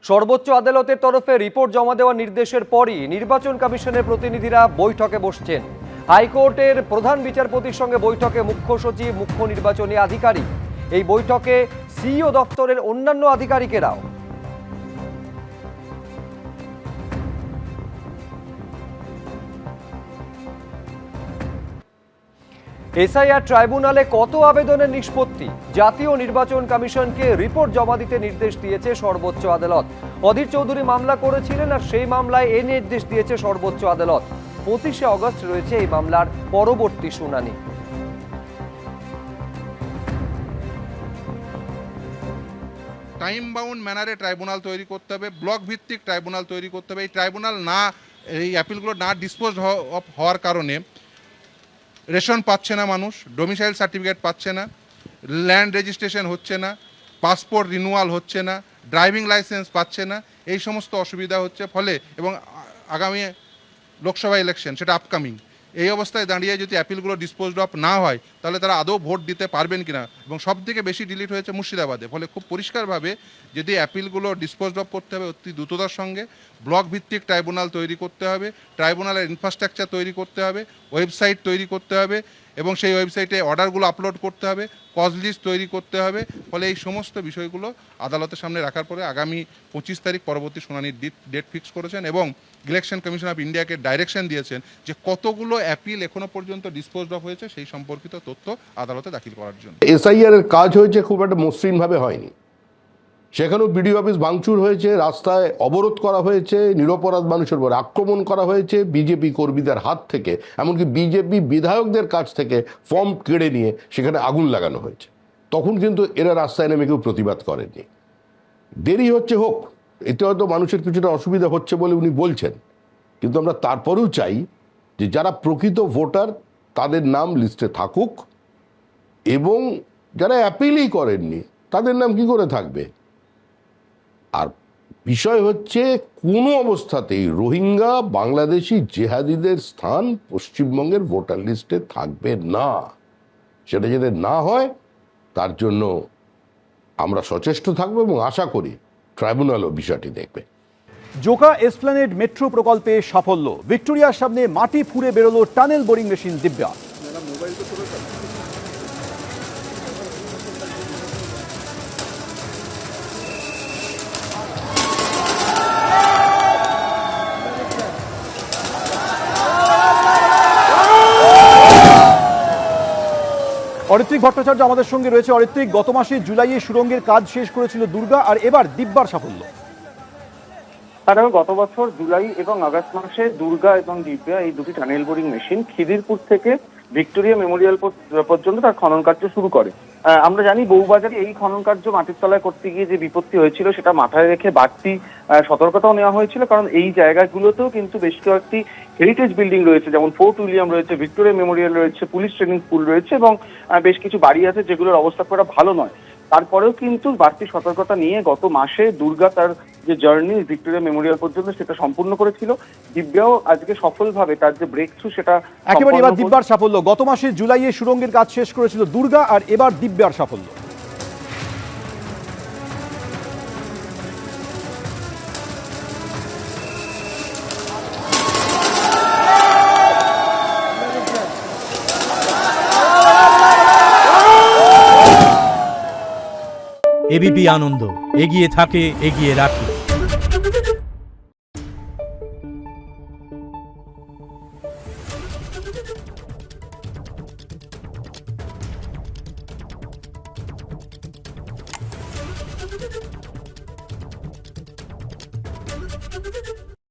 সর্বোচ্চ আদালতের তরফে রিপোর্ট জমা দেওয়ার নির্দেশের পরই নির্বাচন কমিশনের প্রতিনিধিরা বৈঠকে বসছেন। হাইকোর্টের প্রধান বিচারপতির সঙ্গে বৈঠকে মুখ্য সচিব, মুখ্য নির্বাচনী আধিকারিক। এই বৈঠকে সিইও দপ্তরের অন্যান্য আধিকারিকেরাও। এসআইআর ট্রাইব্যুনালে কত আবেদনের নিষ্পত্তি? জাতীয় নির্বাচন কমিশনকে রিপোর্ট জমা দিতে নির্দেশ দিয়েছে সর্বোচ্চ আদালত। অধীর চৌধুরী মামলা করেছিলেন আর সেই মামলায় এই নির্দেশ দিয়েছে সর্বোচ্চ আদালত। 25শে অগস্ট রয়েছে এই মামলার পরবর্তী শুনানি। টাইম বাউন্ড ম্যানারে ট্রাইব্যুনাল তৈরি করতে হবে, ব্লক ভিত্তিক ট্রাইব্যুনাল তৈরি করতে হবে। এই ট্রাইব্যুনাল এই অ্যাপিলগুলো না ডিসপোজ হওয়ার কারণে রেশন পাচ্ছে না মানুষ, ডোমিসাইল সার্টিফিকেট পাচ্ছে না, ল্যান্ড রেজিস্ট্রেশন হচ্ছে না, পাসপোর্ট রিনিউয়াল হচ্ছে না, ড্রাইভিং লাইসেন্স পাচ্ছে না, এই সমস্ত অসুবিধা হচ্ছে। ফলে এবং আগামী লোকসভা ইলেকশন সেটা আপকামিং, এই অবস্থায় দাঁড়িয়ে যদি অ্যাপিলগুলো ডিসপোজড অফ না হয় তাহলে তারা আদৌ ভোট দিতে পারবেন কিনা। এবং সবথেকে বেশি ডিলিট হয়েছে মুর্শিদাবাদে। ফলে খুব পরিষ্কারভাবে যদি অ্যাপিলগুলো ডিসপোজড অফ করতে হবে অতি দ্রুততার সঙ্গে ব্লক ভিত্তিক ট্রাইব্যুনাল তৈরি করতে হবে, ট্রাইব্যুনালের ইনফ্রাস্ট্রাকচার তৈরি করতে হবে, ওয়েবসাইট তৈরি করতে হবে এবং সেই ওয়েবসাইটে অর্ডারগুলো আপলোড করতে হবে, কজ লিস্ট তৈরি করতে হবে। ফলে এই সমস্ত বিষয়গুলো আদালতের সামনে রাখার পরে আগামী 25 তারিখ পরবর্তী শুনানির ডেট ফিক্স করেছেন এবং ইলেকশন কমিশন অফ ইন্ডিয়াকে ডাইরেকশন দিয়েছেন যে কতগুলো অ্যাপিল এখনো পর্যন্ত ডিসপোজড অফ হয়েছে সেই সম্পর্কিত তথ্য আদালতে দাখিল করার জন্য। এসআইআর এর কাজ হয়েছে খুব একটা মসৃণভাবে হয়নি। সেখানেও বিডিও অফিস ভাঙচুর হয়েছে, রাস্তায় অবরোধ করা হয়েছে, নিরপরাধ মানুষের উপর আক্রমণ করা হয়েছে বিজেপি কর্মীদের হাত থেকে, এমনকি বিজেপি বিধায়কদের কাছ থেকে ফর্ম কেড়ে নিয়ে সেখানে আগুন লাগানো হয়েছে। তখন কিন্তু এরা রাস্তায় নেমে কেউ প্রতিবাদ করেননি। দেরি হচ্ছে হোক, এতে হয়তো মানুষের কিছুটা অসুবিধা হচ্ছে বলে উনি বলছেন, কিন্তু আমরা তারপরেও চাই যে যারা প্রকৃত ভোটার তাদের নাম লিস্টে থাকুক এবং যারা অ্যাপিলই করেননি তাদের নাম কি করে থাকবে। আর বিষয় হচ্ছে কোনো অবস্থাতেই রোহিঙ্গা বাংলাদেশি জেহাদিদের স্থান পশ্চিমবঙ্গের ভোটার লিস্টে থাকবে না। সেটা যাতে না হয় তার জন্য আমরা সচেষ্ট থাকবো এবং আশা করি ট্রাইব্যুনালও বিষয়টি দেখবে। জোকা এসপ্ল্যানেড মেট্রো প্রকল্পে সাফল্য। ভিক্টোরিয়ার সামনে মাটি ফুঁড়ে বেরোলো tunnel boring machine Divya. Aritrik Bhattacharya আমাদের সঙ্গে রয়েছে। অরিত্রিক, গত মাসে জুলাইয়ে সুড়ঙ্গের কাজ শেষ করেছিল দুর্গা, আর এবার দিব্যার সাফল্য। গত বছর জুলাই এবং আগস্ট মাসে দুর্গা এবং দিব্যা এই দুটি টানেল বোরিং মেশিন খিদিরপুর থেকে ভিক্টোরিয়া মেমোরিয়াল পর্যন্ত তার খনন কার্য শুরু করে। আমরা জানি বউবাজারে এই খনন কার্য মাটির তলায় করতে গিয়ে যে বিপত্তি হয়েছিল সেটা মাথায় রেখে বাড়তি সতর্কতাও নেওয়া হয়েছিল, কারণ এই জায়গাগুলোতেও কিন্তু বেশ কয়েকটি হেরিটেজ বিল্ডিং রয়েছে, যেমন ফোর্ট উইলিয়াম রয়েছে, ভিক্টোরিয়া মেমোরিয়াল রয়েছে, পুলিশ ট্রেনিং স্কুল রয়েছে এবং বেশ কিছু বাড়ি আছে যেগুলোর অবস্থা করা ভালো নয়। তারপরেও কিন্তু বাড়তি সতর্কতা নিয়ে গত মাসে দুর্গা তার যে জার্নি ভিক্টোরিয়া মেমোরিয়াল পর্যন্ত সেটা সম্পূর্ণ করেছিল। দিব্যাও আজকে সফলভাবে তার যে ব্রেক থ্রু সেটা একেবারে এবার দিব্যার সাফল্য। গত মাসে জুলাইয়ে সুড়ঙ্গের কাজ শেষ করেছিল দুর্গা, আর এবার দিব্যার সাফল্য। এবিপি আনন্দ, এগিয়ে থাকে, এগিয়ে রাখে।